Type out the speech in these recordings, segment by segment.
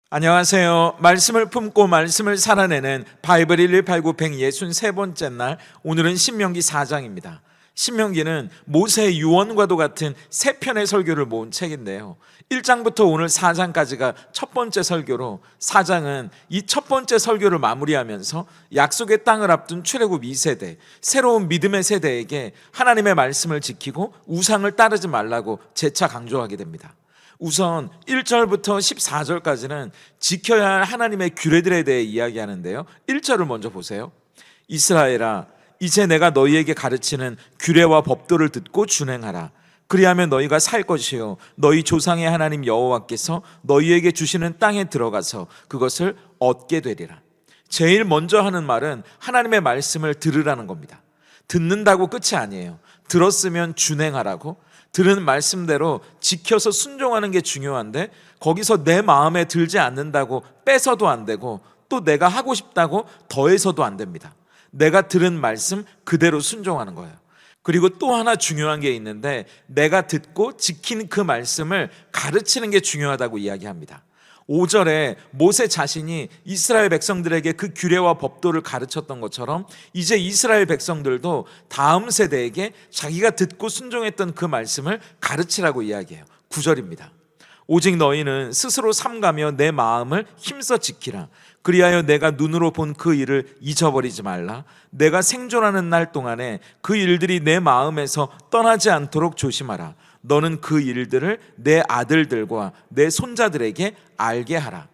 안녕하세요. 말씀을 품고 말씀을 살아내는 바이블 118 163번째 날, 오늘은 신명기 4장입니다. 신명기는 모세의 유언과도 같은 세 편의 설교를 모은 책인데요, 1장부터 오늘 4장까지가 첫 번째 설교로, 4장은 이 첫 번째 설교를 마무리하면서 약속의 땅을 앞둔 출애굽 2세대, 새로운 믿음의 세대에게 하나님의 말씀을 지키고 우상을 따르지 말라고 재차 강조하게 됩니다. 우선 1절부터 14절까지는 지켜야 할 하나님의 규례들에 대해 이야기하는데요, 1절을 먼저 보세요. 이스라엘아, 이제 내가 너희에게 가르치는 규례와 법도를 듣고 준행하라. 그리하면 너희가 살 것이요 너희 조상의 하나님 여호와께서 너희에게 주시는 땅에 들어가서 그것을 얻게 되리라. 제일 먼저 하는 말은 하나님의 말씀을 들으라는 겁니다. 듣는다고 끝이 아니에요. 들었으면 준행하라고, 들은 말씀대로 지켜서 순종하는 게 중요한데, 거기서 내 마음에 들지 않는다고 빼서도 안 되고, 또 내가 하고 싶다고 더해서도 안 됩니다. 내가 들은 말씀 그대로 순종하는 거예요. 그리고 또 하나 중요한 게 있는데, 내가 듣고 지킨 그 말씀을 가르치는 게 중요하다고 이야기합니다. 5절에 모세 자신이 이스라엘 백성들에게 그 규례와 법도를 가르쳤던 것처럼, 이제 이스라엘 백성들도 다음 세대에게 자기가 듣고 순종했던 그 말씀을 가르치라고 이야기해요. 9절입니다. 오직 너희는 스스로 삼가며 내 마음을 힘써 지키라. 그리하여 내가 눈으로 본 그 일을 잊어버리지 말라. 내가 생존하는 날 동안에 그 일들이 내 마음에서 떠나지 않도록 조심하라. 너는 그 일들을 내 아들들과 내 손자들에게 알게 하라.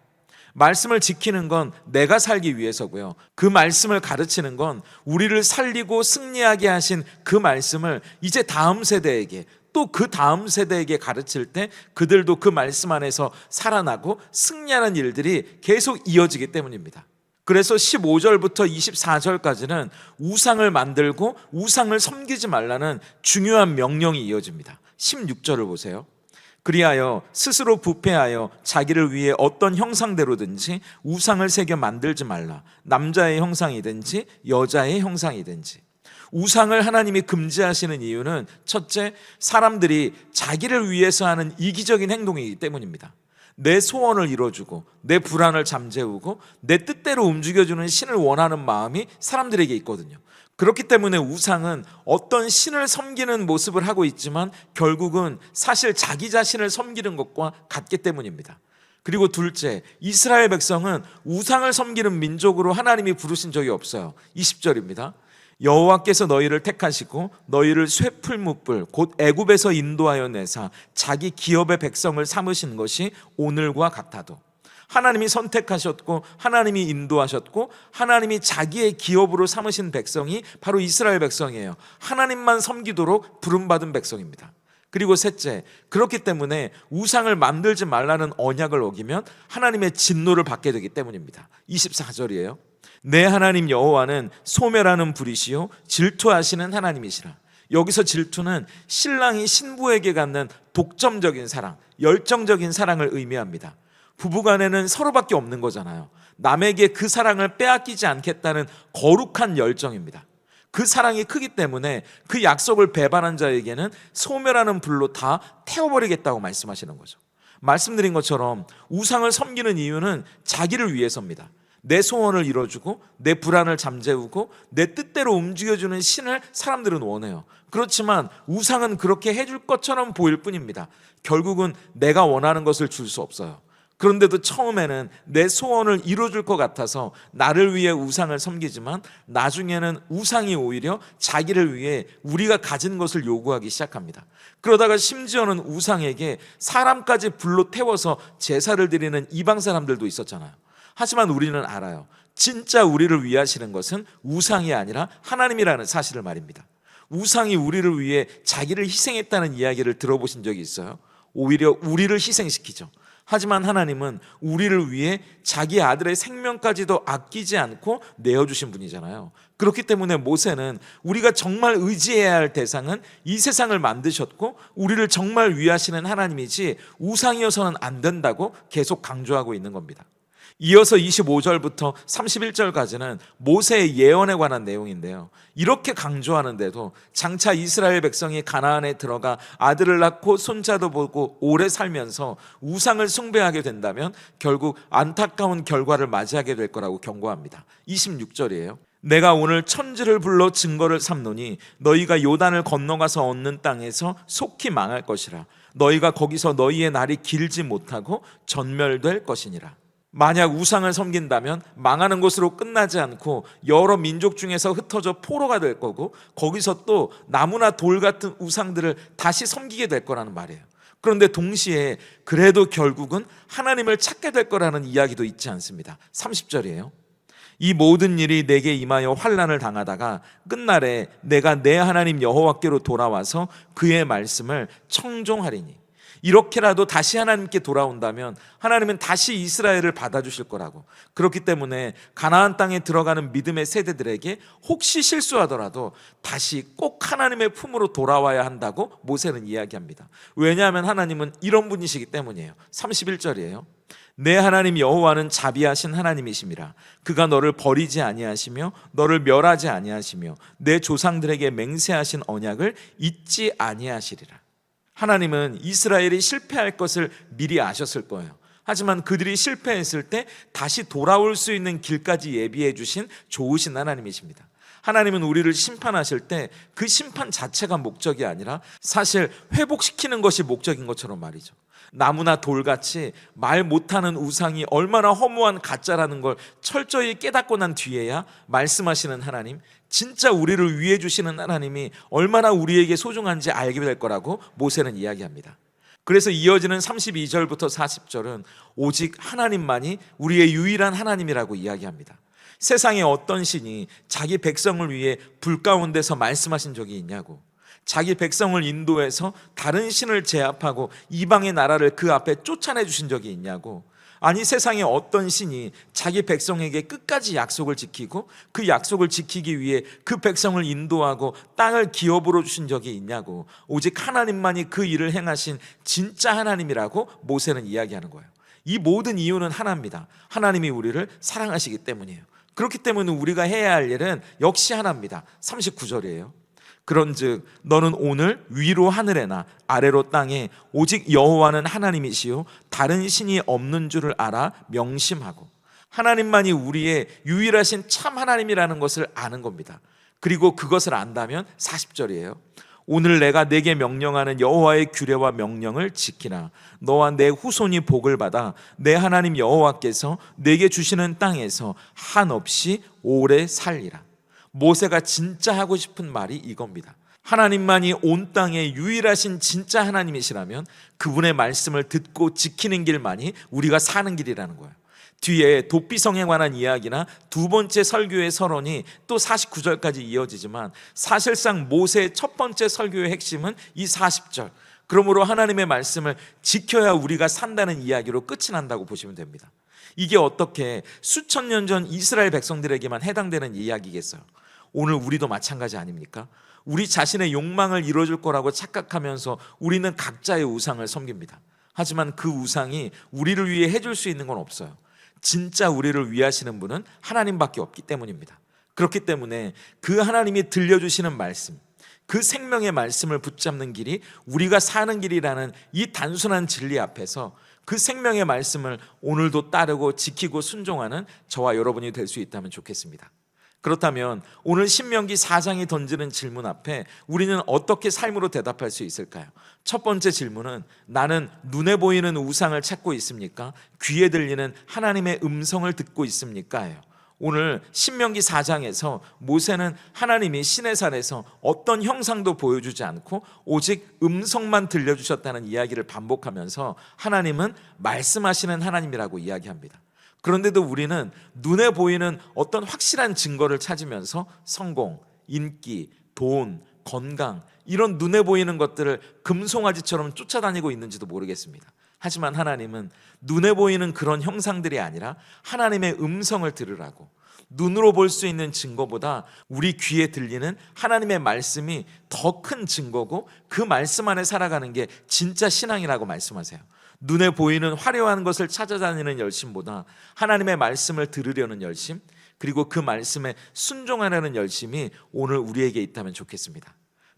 말씀을 지키는 건 내가 살기 위해서고요, 그 말씀을 가르치는 건 우리를 살리고 승리하게 하신 그 말씀을 이제 다음 세대에게, 또 그 다음 세대에게 가르칠 때 그들도 그 말씀 안에서 살아나고 승리하는 일들이 계속 이어지기 때문입니다. 그래서 15절부터 24절까지는 우상을 만들고 우상을 섬기지 말라는 중요한 명령이 이어집니다. 16절을 보세요. 그리하여 스스로 부패하여 자기를 위해 어떤 형상대로든지 우상을 새겨 만들지 말라. 남자의 형상이든지 여자의 형상이든지. 우상을 하나님이 금지하시는 이유는 첫째, 사람들이 자기를 위해서 하는 이기적인 행동이기 때문입니다. 내 소원을 이뤄주고 내 불안을 잠재우고 내 뜻대로 움직여주는 신을 원하는 마음이 사람들에게 있거든요. 그렇기 때문에 우상은 어떤 신을 섬기는 모습을 하고 있지만 결국은 사실 자기 자신을 섬기는 것과 같기 때문입니다. 그리고 둘째, 이스라엘 백성은 우상을 섬기는 민족으로 하나님이 부르신 적이 없어요. 20절입니다. 여호와께서 너희를 택하시고 너희를 쇠풀무불 곧 애굽에서 인도하여 내사 자기 기업의 백성을 삼으신 것이 오늘과 같아도, 하나님이 선택하셨고 하나님이 인도하셨고 하나님이 자기의 기업으로 삼으신 백성이 바로 이스라엘 백성이에요. 하나님만 섬기도록 부름받은 백성입니다. 그리고 셋째, 그렇기 때문에 우상을 만들지 말라는 언약을 어기면 하나님의 진노를 받게 되기 때문입니다. 24절이에요. 내 하나님 여호와는 소멸하는 불이시요 질투하시는 하나님이시라. 여기서 질투는 신랑이 신부에게 갖는 독점적인 사랑, 열정적인 사랑을 의미합니다. 부부간에는 서로밖에 없는 거잖아요. 남에게 그 사랑을 빼앗기지 않겠다는 거룩한 열정입니다. 그 사랑이 크기 때문에 그 약속을 배반한 자에게는 소멸하는 불로 다 태워버리겠다고 말씀하시는 거죠. 말씀드린 것처럼 우상을 섬기는 이유는 자기를 위해서입니다. 내 소원을 이뤄주고 내 불안을 잠재우고 내 뜻대로 움직여주는 신을 사람들은 원해요. 그렇지만 우상은 그렇게 해줄 것처럼 보일 뿐입니다. 결국은 내가 원하는 것을 줄 수 없어요. 그런데도 처음에는 내 소원을 이뤄줄 것 같아서 나를 위해 우상을 섬기지만, 나중에는 우상이 오히려 자기를 위해 우리가 가진 것을 요구하기 시작합니다. 그러다가 심지어는 우상에게 사람까지 불로 태워서 제사를 드리는 이방 사람들도 있었잖아요. 하지만 우리는 알아요. 진짜 우리를 위하시는 것은 우상이 아니라 하나님이라는 사실을 말입니다. 우상이 우리를 위해 자기를 희생했다는 이야기를 들어보신 적이 있어요? 오히려 우리를 희생시키죠. 하지만 하나님은 우리를 위해 자기 아들의 생명까지도 아끼지 않고 내어주신 분이잖아요. 그렇기 때문에 모세는 우리가 정말 의지해야 할 대상은 이 세상을 만드셨고 우리를 정말 위하시는 하나님이지 우상이어서는 안 된다고 계속 강조하고 있는 겁니다. 이어서 25절부터 31절까지는 모세의 예언에 관한 내용인데요, 이렇게 강조하는데도 장차 이스라엘 백성이 가나안에 들어가 아들을 낳고 손자도 보고 오래 살면서 우상을 숭배하게 된다면 결국 안타까운 결과를 맞이하게 될 거라고 경고합니다. 26절이에요. 내가 오늘 천지를 불러 증거를 삼노니 너희가 요단을 건너가서 얻는 땅에서 속히 망할 것이라. 너희가 거기서 너희의 날이 길지 못하고 전멸될 것이니라. 만약 우상을 섬긴다면 망하는 것으로 끝나지 않고 여러 민족 중에서 흩어져 포로가 될 거고, 거기서 또 나무나 돌 같은 우상들을 다시 섬기게 될 거라는 말이에요. 그런데 동시에 그래도 결국은 하나님을 찾게 될 거라는 이야기도 있지 않습니다. 30절이에요. 이 모든 일이 내게 임하여 환난을 당하다가 끝날에 내가 내 하나님 여호와께로 돌아와서 그의 말씀을 청종하리니. 이렇게라도 다시 하나님께 돌아온다면 하나님은 다시 이스라엘을 받아주실 거라고. 그렇기 때문에 가나안 땅에 들어가는 믿음의 세대들에게 혹시 실수하더라도 다시 꼭 하나님의 품으로 돌아와야 한다고 모세는 이야기합니다. 왜냐하면 하나님은 이런 분이시기 때문이에요. 31절이에요. 내 하나님 여호와는 자비하신 하나님이심이라. 그가 너를 버리지 아니하시며 너를 멸하지 아니하시며 내 조상들에게 맹세하신 언약을 잊지 아니하시리라. 하나님은 이스라엘이 실패할 것을 미리 아셨을 거예요. 하지만 그들이 실패했을 때 다시 돌아올 수 있는 길까지 예비해 주신 좋으신 하나님이십니다. 하나님은 우리를 심판하실 때 그 심판 자체가 목적이 아니라 사실 회복시키는 것이 목적인 것처럼 말이죠. 나무나 돌같이 말 못하는 우상이 얼마나 허무한 가짜라는 걸 철저히 깨닫고 난 뒤에야 말씀하시는 하나님, 진짜 우리를 위해 주시는 하나님이 얼마나 우리에게 소중한지 알게 될 거라고 모세는 이야기합니다. 그래서 이어지는 32절부터 40절은 오직 하나님만이 우리의 유일한 하나님이라고 이야기합니다. 세상에 어떤 신이 자기 백성을 위해 불 가운데서 말씀하신 적이 있냐고. 자기 백성을 인도해서 다른 신을 제압하고 이방의 나라를 그 앞에 쫓아내 주신 적이 있냐고. 아니, 세상에 어떤 신이 자기 백성에게 끝까지 약속을 지키고 그 약속을 지키기 위해 그 백성을 인도하고 땅을 기업으로 주신 적이 있냐고. 오직 하나님만이 그 일을 행하신 진짜 하나님이라고 모세는 이야기하는 거예요. 이 모든 이유는 하나입니다. 하나님이 우리를 사랑하시기 때문이에요. 그렇기 때문에 우리가 해야 할 일은 역시 하나입니다. 39절이에요. 그런즉 너는 오늘 위로 하늘에나 아래로 땅에 오직 여호와는 하나님이시요 다른 신이 없는 줄을 알아 명심하고. 하나님만이 우리의 유일하신 참 하나님이라는 것을 아는 겁니다. 그리고 그것을 안다면 40절이에요. 오늘 내가 내게 명령하는 여호와의 규례와 명령을 지키라. 너와 내 후손이 복을 받아 내 하나님 여호와께서 내게 주시는 땅에서 한없이 오래 살리라. 모세가 진짜 하고 싶은 말이 이겁니다. 하나님만이 온 땅의 유일하신 진짜 하나님이시라면 그분의 말씀을 듣고 지키는 길만이 우리가 사는 길이라는 거예요. 뒤에 도피성에 관한 이야기나 두 번째 설교의 서론이 또 49절까지 이어지지만 사실상 모세의 첫 번째 설교의 핵심은 이 40절. 그러므로 하나님의 말씀을 지켜야 우리가 산다는 이야기로 끝이 난다고 보시면 됩니다. 이게 어떻게 수천 년 전 이스라엘 백성들에게만 해당되는 이야기겠어요? 오늘 우리도 마찬가지 아닙니까? 우리 자신의 욕망을 이뤄줄 거라고 착각하면서 우리는 각자의 우상을 섬깁니다. 하지만 그 우상이 우리를 위해 해줄 수 있는 건 없어요. 진짜 우리를 위하시는 분은 하나님밖에 없기 때문입니다. 그렇기 때문에 그 하나님이 들려주시는 말씀, 그 생명의 말씀을 붙잡는 길이 우리가 사는 길이라는 이 단순한 진리 앞에서 그 생명의 말씀을 오늘도 따르고 지키고 순종하는 저와 여러분이 될 수 있다면 좋겠습니다. 그렇다면 오늘 신명기 4장이 던지는 질문 앞에 우리는 어떻게 삶으로 대답할 수 있을까요? 첫 번째 질문은 나는 눈에 보이는 우상을 찾고 있습니까? 귀에 들리는 하나님의 음성을 듣고 있습니까? 예요. 오늘 신명기 4장에서 모세는 하나님이 시내산에서 어떤 형상도 보여주지 않고 오직 음성만 들려주셨다는 이야기를 반복하면서 하나님은 말씀하시는 하나님이라고 이야기합니다. 그런데도 우리는 눈에 보이는 어떤 확실한 증거를 찾으면서 성공, 인기, 돈, 건강 이런 눈에 보이는 것들을 금송아지처럼 쫓아다니고 있는지도 모르겠습니다. 하지만 하나님은 눈에 보이는 그런 형상들이 아니라 하나님의 음성을 들으라고, 눈으로 볼 수 있는 증거보다 우리 귀에 들리는 하나님의 말씀이 더 큰 증거고 그 말씀 안에 살아가는 게 진짜 신앙이라고 말씀하세요. 눈에 보이는 화려한 것을 찾아다니는 열심보다 하나님의 말씀을 들으려는 열심, 그리고 그 말씀에 순종하려는 열심이 오늘 우리에게 있다면 좋겠습니다.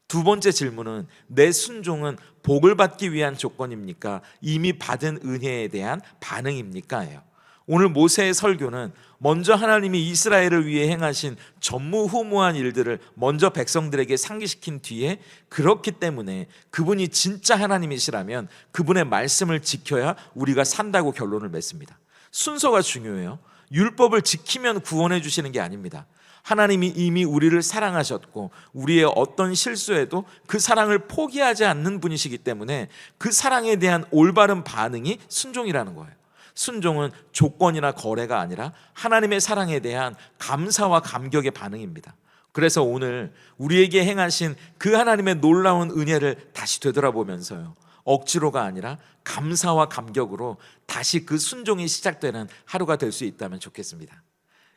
두 번째 질문은 내 순종은 복을 받기 위한 조건입니까? 이미 받은 은혜에 대한 반응입니까? 예요. 오늘 모세의 설교는 먼저 하나님이 이스라엘을 위해 행하신 전무후무한 일들을 먼저 백성들에게 상기시킨 뒤에, 그렇기 때문에 그분이 진짜 하나님이시라면 그분의 말씀을 지켜야 우리가 산다고 결론을 맺습니다. 순서가 중요해요. 율법을 지키면 구원해 주시는 게 아닙니다. 하나님이 이미 우리를 사랑하셨고 우리의 어떤 실수에도 그 사랑을 포기하지 않는 분이시기 때문에 그 사랑에 대한 올바른 반응이 순종이라는 거예요. 순종은 조건이나 거래가 아니라 하나님의 사랑에 대한 감사와 감격의 반응입니다. 그래서 오늘 우리에게 행하신 그 하나님의 놀라운 은혜를 다시 되돌아보면서요, 억지로가 아니라 감사와 감격으로 다시 그 순종이 시작되는 하루가 될 수 있다면 좋겠습니다.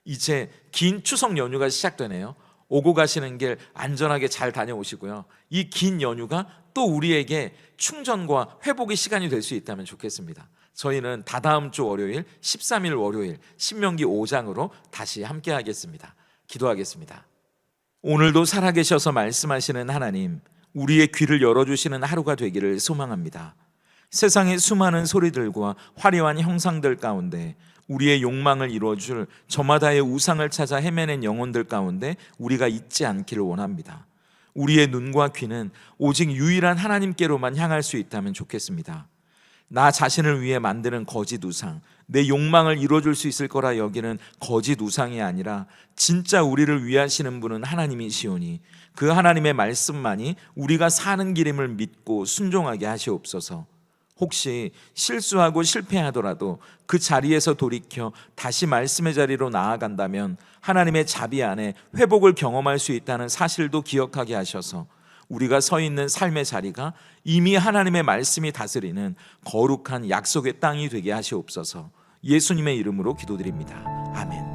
이제 긴 추석 연휴가 시작되네요. 오고 가시는 길 안전하게 잘 다녀오시고요. 이 긴 연휴가 또 우리에게 충전과 회복의 시간이 될 수 있다면 좋겠습니다. 저희는 다다음 주 월요일 13일 월요일 신명기 5장으로 다시 함께 하겠습니다. 기도하겠습니다. 오늘도 살아계셔서 말씀하시는 하나님, 우리의 귀를 열어주시는 하루가 되기를 소망합니다. 세상의 수많은 소리들과 화려한 형상들 가운데 우리의 욕망을 이루어줄 저마다의 우상을 찾아 헤매는 영혼들 가운데 우리가 있지 않기를 원합니다. 우리의 눈과 귀는 오직 유일한 하나님께로만 향할 수 있다면 좋겠습니다. 나 자신을 위해 만드는 거짓 우상, 내 욕망을 이루어줄 수 있을 거라 여기는 거짓 우상이 아니라 진짜 우리를 위하시는 분은 하나님이시오니 그 하나님의 말씀만이 우리가 사는 길임을 믿고 순종하게 하시옵소서. 혹시 실수하고 실패하더라도 그 자리에서 돌이켜 다시 말씀의 자리로 나아간다면 하나님의 자비 안에 회복을 경험할 수 있다는 사실도 기억하게 하셔서 우리가 서 있는 삶의 자리가 이미 하나님의 말씀이 다스리는 거룩한 약속의 땅이 되게 하시옵소서. 예수님의 이름으로 기도드립니다. 아멘.